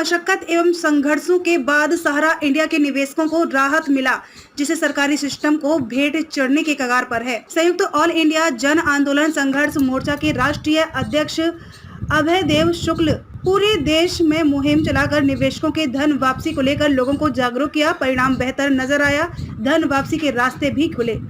मशक्कत एवं संघर्षों के बाद सहारा इंडिया के निवेशकों को राहत मिला, जिसे सरकारी सिस्टम को भेंट चढ़ने के कगार पर है। संयुक्त ऑल इंडिया जन आंदोलन संघर्ष मोर्चा के राष्ट्रीय अध्यक्ष अभय देव शुक्ल पूरे देश में मुहिम चलाकर निवेशकों के धन वापसी को लेकर लोगों को जागरूक किया। परिणाम बेहतर नजर आया, धन वापसी के रास्ते भी खुले।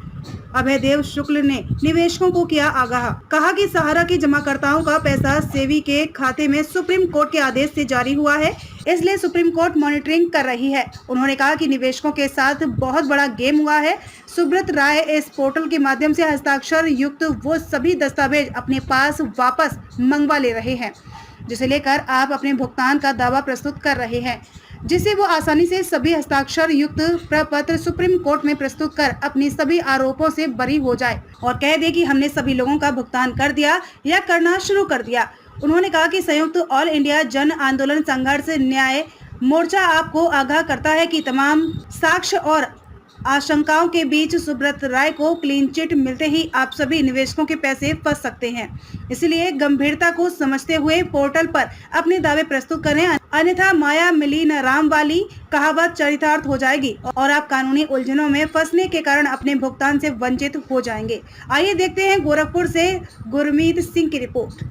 अभय देव शुक्ल ने निवेशकों को किया आगाह, कहा कि सहारा के जमाकर्ताओं का पैसा सेबी के खाते में सुप्रीम कोर्ट के आदेश से जारी हुआ है, इसलिए सुप्रीम कोर्ट मॉनिटरिंग कर रही है। उन्होंने कहा कि निवेशकों के साथ बहुत बड़ा गेम हुआ है। सुब्रत राय इस पोर्टल के माध्यम से हस्ताक्षर युक्त वो सभी दस्तावेज अपने पास वापस मंगवा ले रहे हैं, जिसे लेकर आप अपने भुगतान का दावा प्रस्तुत कर रहे हैं, जिससे वो आसानी से सभी हस्ताक्षर युक्त प्रपत्र सुप्रीम कोर्ट में प्रस्तुत कर अपनी सभी आरोपों से बरी हो जाए और कह दे कि हमने सभी लोगों का भुगतान कर दिया या करना शुरू कर दिया। उन्होंने कहा कि संयुक्त ऑल इंडिया जन आंदोलन संघर्ष न्याय मोर्चा आपको आगाह करता है कि तमाम साक्ष्य और आशंकाओं के बीच सुब्रत राय को क्लीन चिट मिलते ही आप सभी निवेशकों के पैसे फंस सकते हैं। इसलिए गंभीरता को समझते हुए पोर्टल पर अपने दावे प्रस्तुत करें, अन्यथा माया मिली न राम वाली कहावत चरितार्थ हो जाएगी और आप कानूनी उलझनों में फंसने के कारण अपने भुगतान से वंचित हो जाएंगे। आइए देखते हैं गोरखपुर से गुरमीत सिंह की रिपोर्ट।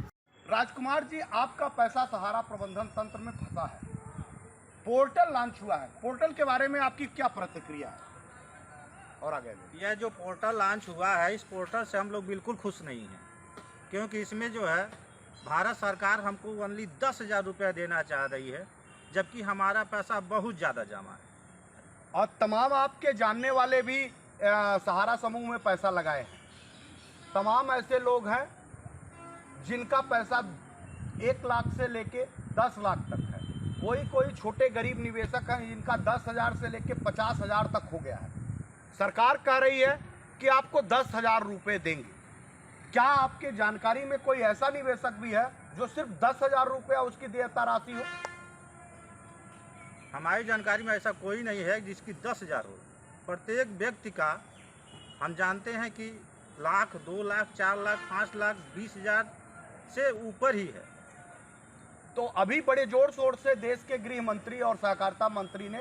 राजकुमार जी, आपका पैसा सहारा प्रबंधन तंत्र में फंसा है। पोर्टल लॉन्च हुआ है, पोर्टल के बारे में आपकी क्या प्रतिक्रिया है? और आगे यह जो पोर्टल लॉन्च हुआ है, इस पोर्टल से हम लोग बिल्कुल खुश नहीं हैं, क्योंकि इसमें जो है भारत सरकार हमको ओनली 10,000 रुपये देना चाह रही है, जबकि हमारा पैसा बहुत ज़्यादा जमा है। और तमाम आपके जानने वाले भी सहारा समूह में पैसा लगाए हैं। तमाम ऐसे लोग हैं जिनका पैसा 1 लाख से लेके 10 लाख तक है। कोई छोटे गरीब निवेशक हैं जिनका 10,000 से लेके 50,000 तक हो गया है। सरकार कह रही है कि आपको 10,000 रुपये देंगे। क्या आपके जानकारी में कोई ऐसा निवेशक भी है जो सिर्फ 10,000 रुपया उसकी देयता राशि हो? हमारी जानकारी में ऐसा कोई नहीं है जिसकी 10,000 हो। प्रत्येक व्यक्ति का हम जानते हैं कि लाख, 2 लाख, 4 लाख, 5 लाख, 20,000 से ऊपर ही है। तो अभी बड़े जोर शोर से देश के गृह मंत्री और सहकारिता मंत्री ने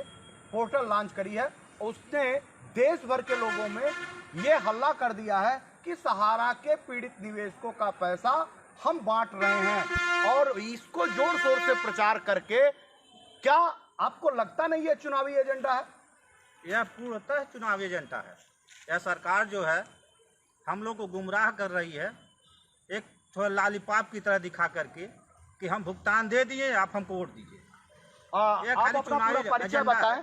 पोर्टल लॉन्च करी है। उसने देश भर के लोगों में ये हल्ला कर दिया है कि सहारा के पीड़ित निवेशकों का पैसा हम बांट रहे हैं, और इसको जोर शोर से प्रचार करके, क्या आपको लगता नहीं है चुनावी एजेंडा है? यह पूर्णतः चुनावी एजेंडा है। यह सरकार जो है हम लोग को गुमराह कर रही है, एक थोड़ा लालीपाप की तरह दिखा करके कि हम भुगतान दे दिए, आप हमको वोट दीजिए। आप अपना पूरा परिचय बताएं।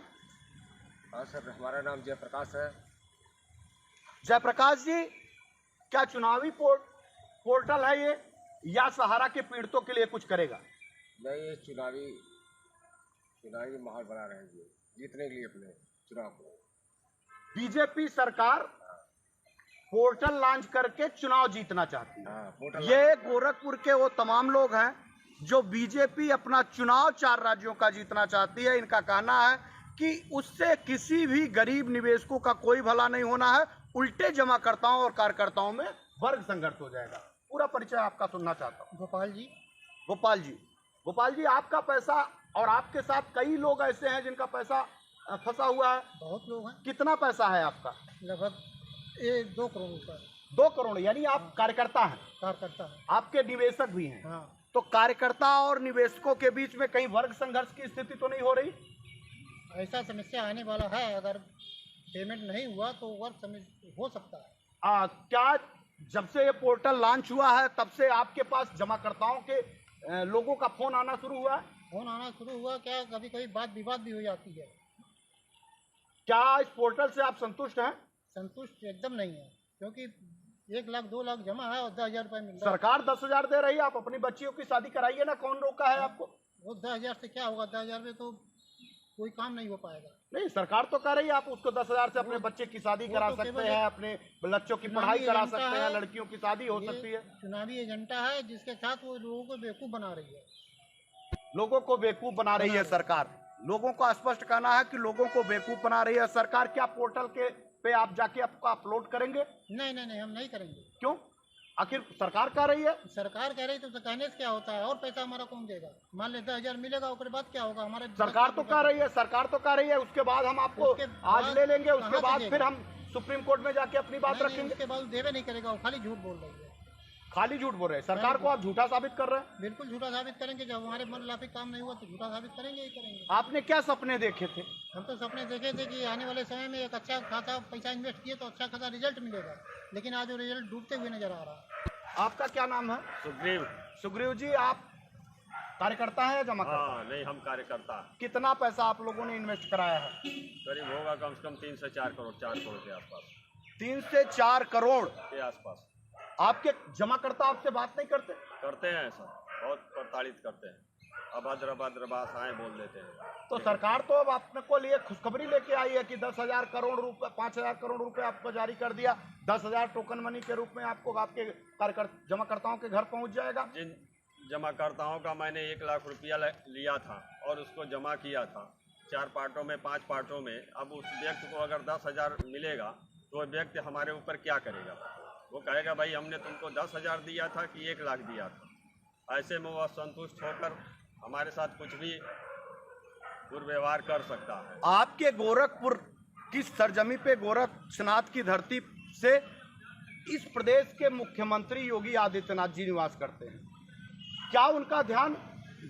हाँ सर, हमारा नाम जयप्रकाश है। जयप्रकाश जी, क्या चुनावी पोर्टल है ये, या सहारा के पीड़ितों के लिए कुछ करेगा? नहीं, ये चुनावी माहौल बना रहे हैं जीतने के लिए अपने चुनाव को। बीजेपी सरकार पोर्टल लॉन्च करके चुनाव जीतना चाहती है। हाँ, ये गोरखपुर के वो तमाम लोग हैं जो बीजेपी अपना चुनाव 4 राज्यों का जीतना चाहती है। इनका कहना है कि उससे किसी भी गरीब निवेशकों का कोई भला नहीं होना है, उल्टे जमाकर्ताओं और कार्यकर्ताओं में वर्ग संघर्ष हो जाएगा। पूरा परिचय आपका सुनना चाहता हूँ। गोपाल जी, आपका पैसा और आपके साथ कई लोग ऐसे हैं जिनका पैसा फंसा हुआ है। बहुत लोग हैं। कितना पैसा है आपका? लगभग 2 करोड़ रुपये। 2 करोड़, यानी आप कार्यकर्ता हैं? कार्यकर्ता है। आपके निवेशक भी हैं? हाँ। तो कार्यकर्ता और निवेशकों के बीच में कहीं वर्ग संघर्ष की स्थिति तो नहीं हो रही? ऐसा समस्या आने वाला है, अगर पेमेंट नहीं हुआ तो वर्ग हो सकता है। क्या जब से ये पोर्टल लॉन्च हुआ है तब से आपके पास जमाकर्ताओं के लोगों का फोन आना शुरू हुआ है? फोन आना शुरू हुआ, क्या कभी कभी बात विवाद भी हो जाती है। क्या इस पोर्टल से आप संतुष्ट हैं? संतुष्ट एकदम नहीं है, क्योंकि 1 लाख 2 लाख जमा है और 10,000 रुपये मिल रहा है। सरकार 10,000 दे रही है, आप अपनी बच्चियों की शादी कराइए ना, कौन रोका है आपको? वो 10,000 से क्या होगा? 10,000 में तो कोई काम नहीं हो पाएगा। नहीं, सरकार तो कह रही है आप उसको 10,000 से अपने बच्चे की शादी करा सकते हैं, अपने बच्चों की पढ़ाई करा सकते हैं, लड़कियों की शादी हो सकती है। चुनावी एजेंडा है जिसके साथ वो लोगों को बेवकूफ़ बना रही है। लोगों को बेवकूफ़ बना रही है सरकार। लोगों को स्पष्ट कहना है कि लोगों को बेवकूफ़ बना रही है सरकार। क्या पोर्टल पे आप जाके आपको अपलोड करेंगे? नहीं, हम नहीं करेंगे। क्यों? आखिर सरकार कह रही है। सरकार कह रही तो कहने से क्या होता है, और पैसा हमारा कौन देगा? मान ले 10,000 मिलेगा, उसके बाद क्या होगा? हमारे सरकार तो कह रही है उसके बाद हम आपको उसके आज बाद ले लेंगे, उसके कहाँ से बाद देगा? फिर हम सुप्रीम कोर्ट में जाके अपनी बात नहीं, रखेंगे। उसके बाद देवे नहीं करेगा, वो खाली झूठ बोल रही है। खाली झूठ बोल रहे हैं, सरकार को आप झूठा साबित कर रहे हैं। बिल्कुल झूठा साबित करेंगे, जब हमारे मन लाफिक काम नहीं हुआ तो झूठा साबित करेंगे ही करेंगे। आपने क्या सपने देखे थे? हम तो सपने देखे थे कि आने वाले समय में एक अच्छा खासा पैसा इन्वेस्ट किए तो अच्छा खासा रिजल्ट मिलेगा, लेकिन आज वो रिजल्ट डूबते हुए नजर आ रहा है। आपका क्या नाम है? सुग्रीव। सुग्रीव जी, आप कार्यकर्ता हैं या जमा करता? हाँ, नहीं, हम कार्यकर्ता। कितना पैसा आप लोगों ने इन्वेस्ट कराया है? करीब होगा कम से कम 3 से 4 करोड़, 4 करोड़ के आसपास। 3 से 4 करोड़ के आसपास। आपके जमाकर्ता आपसे बात नहीं करते? करते हैं सर, बहुत प्रताड़ित करते हैं, अभद्र भाषाएं बोल देते हैं। तो सरकार तो अब आपने को लिए खुशखबरी लेके आई है कि 10,000 करोड़ रुपए, 5,000 करोड़ रुपए आपको जारी कर दिया। 10,000 टोकन मनी के रूप में आपको आपके कार्यकर्ता जमाकर्ताओं के घर पहुंच जाएगा। जिन जमाकर्ताओं का मैंने 1 लाख रुपया लिया था और उसको जमा किया था 4 पार्टों में, 5 पार्टों में। अब उस व्यक्ति को अगर 10,000 मिलेगा तो वह व्यक्ति हमारे ऊपर क्या करेगा? वो कहेगा भाई हमने तुमको 10,000 दिया था कि 1 लाख दिया था। ऐसे में वह संतुष्ट होकर हमारे साथ कुछ भी दुर्व्यवहार कर सकता है। आपके गोरखपुर की सरजमी पे, गोरक्षनाथ की धरती से इस प्रदेश के मुख्यमंत्री योगी आदित्यनाथ जी निवास करते हैं। क्या उनका ध्यान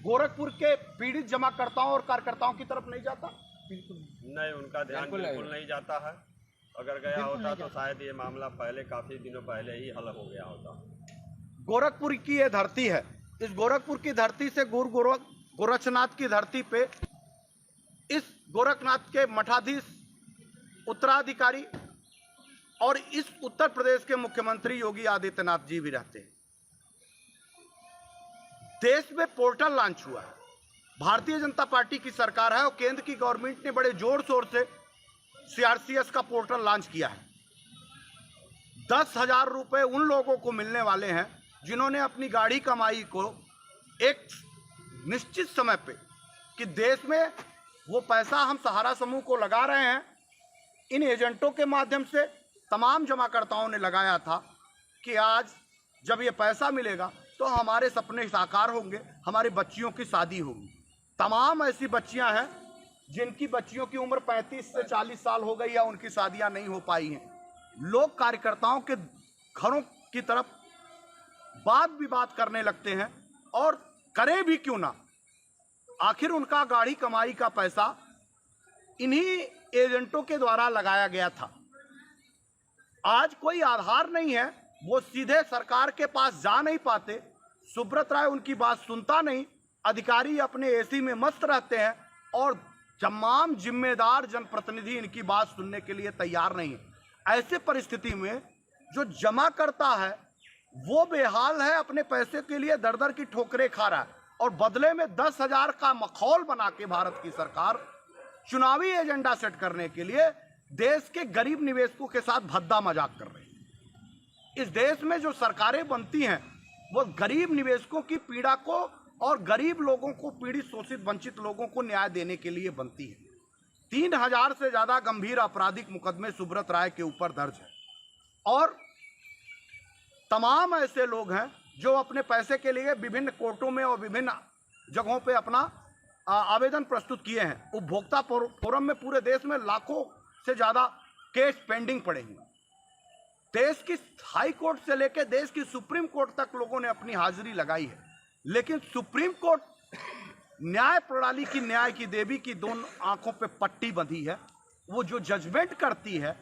गोरखपुर के पीड़ित जमाकर्ताओं और कार्यकर्ताओं की तरफ नहीं जाता? बिल्कुल नहीं, उनका ध्यान बिल्कुल नहीं जाता है। अगर गया होता तो शायद ये मामला पहले, काफी दिनों पहले ही हल हो गया होता। गोरखपुर की ये धरती है, इस गोरखपुर की धरती से गोरक्षनाथ की धरती पे इस गोरखनाथ के मठाधीश, उत्तराधिकारी और इस उत्तर प्रदेश के मुख्यमंत्री योगी आदित्यनाथ जी भी रहते हैं। देश में पोर्टल लॉन्च हुआ है, भारतीय जनता पार्टी की सरकार है और केंद्र की गवर्नमेंट ने बड़े जोर शोर से सीआरसीएस का पोर्टल लॉन्च किया है। 10,000 रुपए उन लोगों को मिलने वाले हैं जिन्होंने अपनी गाड़ी कमाई को एक निश्चित समय पे, कि देश में वो पैसा हम सहारा समूह को लगा रहे हैं, इन एजेंटों के माध्यम से तमाम जमाकर्ताओं ने लगाया था कि आज जब ये पैसा मिलेगा तो हमारे सपने साकार होंगे, हमारी बच्चियों की शादी होगी। तमाम ऐसी बच्चियां हैं जिनकी बच्चियों की उम्र 35 से 40 साल हो गई या उनकी शादियां नहीं हो पाई हैं। लोग कार्यकर्ताओं के घरों की तरफ बात विवाद करने लगते हैं, और करे भी क्यों ना, आखिर उनका गाड़ी कमाई का पैसा इन्हीं एजेंटों के द्वारा लगाया गया था। आज कोई आधार नहीं है, वो सीधे सरकार के पास जा नहीं पाते, सुब्रत राय उनकी बात सुनता नहीं, अधिकारी अपने एसी में मस्त रहते हैं और तमाम जिम्मेदार जनप्रतिनिधि इनकी बात सुनने के लिए तैयार नहीं है। ऐसे परिस्थिति में जो जमा करता है वो बेहाल है, अपने पैसे के लिए दर दर की ठोकरें खा रहा है, और बदले में 10,000 का मखौल बना के भारत की सरकार चुनावी एजेंडा सेट करने के लिए देश के गरीब निवेशकों के साथ भद्दा मजाक कर रही है। इस देश में जो सरकारें बनती हैं वो गरीब निवेशकों की पीड़ा को और गरीब लोगों को, पीड़ित, शोषित, वंचित लोगों को न्याय देने के लिए बनती है। 3,000 से ज्यादा गंभीर आपराधिक मुकदमे सुब्रत राय के ऊपर दर्ज है, और तमाम ऐसे लोग हैं जो अपने पैसे के लिए विभिन्न कोर्टों में और विभिन्न जगहों पे अपना आवेदन प्रस्तुत किए हैं। उपभोक्ता फोरम में पूरे देश में लाखों से ज्यादा केस पेंडिंग पड़े हैं। देश की हाई कोर्ट से लेकर देश की सुप्रीम कोर्ट तक लोगों ने अपनी हाजिरी लगाई है, लेकिन सुप्रीम कोर्ट न्याय प्रणाली की, न्याय की देवी की दोनों आंखों पे पट्टी बंधी है। वो जो जजमेंट करती है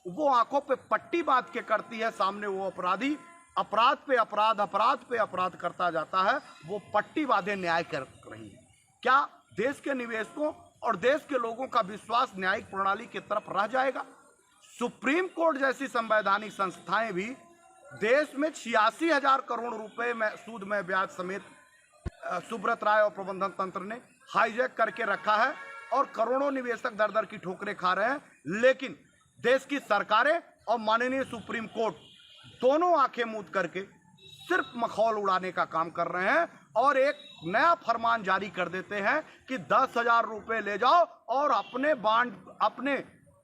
वो आंखों पे पट्टी बांध के करती है। सामने वो अपराधी अपराध पे अपराध, अपराध पे अपराध करता जाता है, वो पट्टी बांधे न्याय कर रही है। क्या देश के निवेशकों और देश के लोगों का विश्वास न्यायिक प्रणाली की तरफ रह जाएगा? सुप्रीम कोर्ट जैसी संवैधानिक संस्थाएं भी देश में 86,000 करोड़ रुपए में सूद में ब्याज समेत सुब्रत राय और प्रबंधन तंत्र ने हाईजैक करके रखा है, और करोड़ों निवेशक दर दर की ठोकरें खा रहे हैं। लेकिन देश की सरकारें और माननीय सुप्रीम कोर्ट दोनों आंखें मूंद करके सिर्फ मखौल उड़ाने का काम कर रहे हैं, और एक नया फरमान जारी कर देते हैं कि 10,000 रुपए ले जाओ और अपने बांड, अपने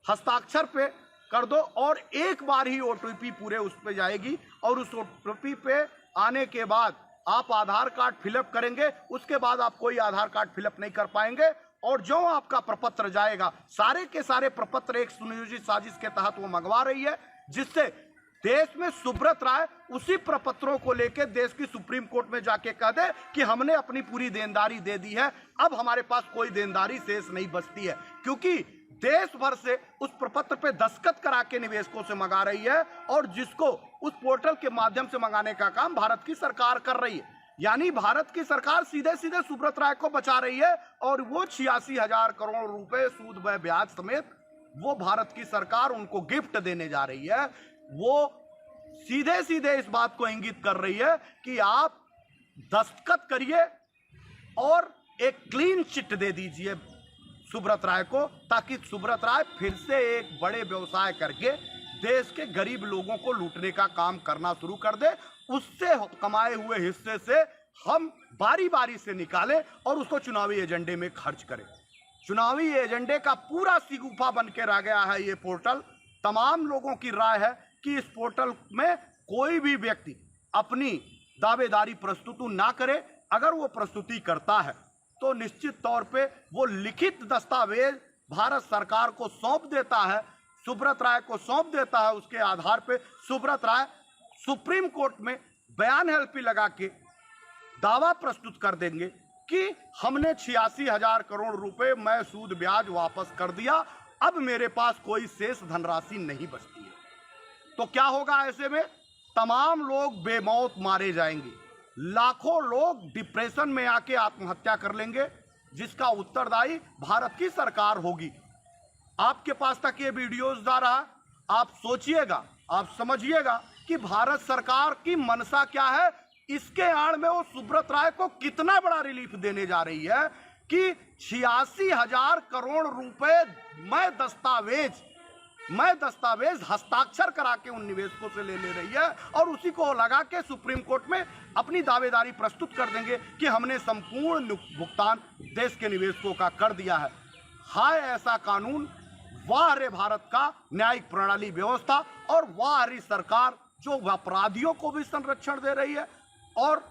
हस्ताक्षर पे कर दो और एक बार ही OTP पूरे उस पे जाएगी और उस OTP पे आने के बाद आप आधार कार्ड फिलअप करेंगे, उसके बाद आप कोई आधार कार्ड फिलअप नहीं कर पाएंगे और जो आपका प्रपत्र जाएगा, सारे के सारे प्रपत्र एक सुनियोजित साजिश के तहत वो मंगवा रही है, जिससे देश में सुब्रत राय उसी प्रपत्रों को लेकर देश की सुप्रीम कोर्ट में जाके कह दे कि हमने अपनी पूरी देनदारी दे दी है, अब हमारे पास कोई देनदारी शेष नहीं बचती है, क्योंकि देश भर से उस प्रपत्र पे दस्तखत करा के निवेशकों से मंगा रही है और जिसको उस पोर्टल के माध्यम से मंगाने का काम भारत की सरकार कर रही है। यानी भारत की सरकार सीधे सीधे सुब्रत राय को बचा रही है और वो 86,000 करोड़ रुपए सूद व ब्याज समेत वो भारत की सरकार उनको गिफ्ट देने जा रही है। वो सीधे सीधे इस बात को इंगित कर रही है कि आप दस्तखत करिए और एक क्लीन चिट दे दीजिए सुब्रत राय को, ताकि सुब्रत राय फिर से एक बड़े व्यवसाय करके देश के गरीब लोगों को लूटने का काम करना शुरू कर दे। उससे कमाए हुए हिस्से से हम बारी बारी से निकालें और उसको चुनावी एजेंडे में खर्च करें। चुनावी एजेंडे का पूरा सिगुफा बन के रह गया है ये पोर्टल। तमाम लोगों की राय है कि इस पोर्टल में कोई भी व्यक्ति अपनी दावेदारी प्रस्तुत ना करे। अगर वो प्रस्तुति करता है तो निश्चित तौर पे वो लिखित दस्तावेज भारत सरकार को सौंप देता है, सुब्रत राय को सौंप देता है। उसके आधार पे सुब्रत राय सुप्रीम कोर्ट में बयान एलपी लगा के दावा प्रस्तुत कर देंगे कि हमने 86,000 करोड़ रुपए मैं सूद ब्याज वापस कर दिया, अब मेरे पास कोई शेष धनराशि नहीं बचती है। तो क्या होगा ऐसे में? तमाम लोग बेमौत मारे जाएंगे, लाखों लोग डिप्रेशन में आके आत्महत्या कर लेंगे, जिसका उत्तरदायी भारत की सरकार होगी। आपके पास तक ये वीडियोस जा रहा, आप सोचिएगा, आप समझिएगा कि भारत सरकार की मनसा क्या है। इसके आड़ में वो सुब्रत राय को कितना बड़ा रिलीफ देने जा रही है कि 86,000 करोड़ रुपए मैं दस्तावेज हस्ताक्षर करा के उन निवेशकों से ले रही है और उसी को लगा के सुप्रीम कोर्ट में अपनी दावेदारी प्रस्तुत कर देंगे कि हमने संपूर्ण भुगतान देश के निवेशकों का कर दिया है। हाय ऐसा कानून, वाह रे भारत का न्यायिक प्रणाली व्यवस्था और वाह री सरकार जो अपराधियों को भी संरक्षण दे रही है और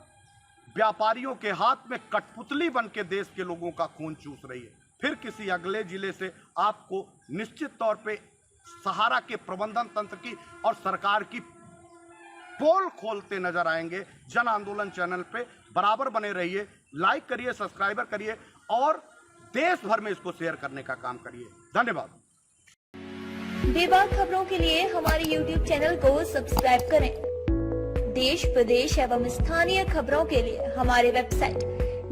व्यापारियों के हाथ में कठपुतली बन के देश के लोगों का खून चूस रही है। फिर किसी अगले जिले से आपको निश्चित तौर पे सहारा के प्रबंधन तंत्र की और सरकार की पोल खोलते नजर आएंगे। जन आंदोलन चैनल पे बराबर बने रहिए, लाइक करिए, सब्सक्राइबर करिए और देश भर में इसको शेयर करने का काम करिए। धन्यवाद। बेबाक खबरों के लिए हमारे YouTube चैनल को सब्सक्राइब करें। देश, प्रदेश एवं स्थानीय खबरों के लिए हमारे वेबसाइट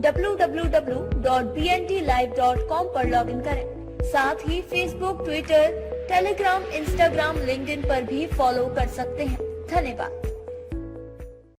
www.bntlive.com पर लॉगिन करें। साथ ही Facebook, Twitter, Telegram, Instagram, LinkedIn पर भी फॉलो कर सकते हैं। धन्यवाद।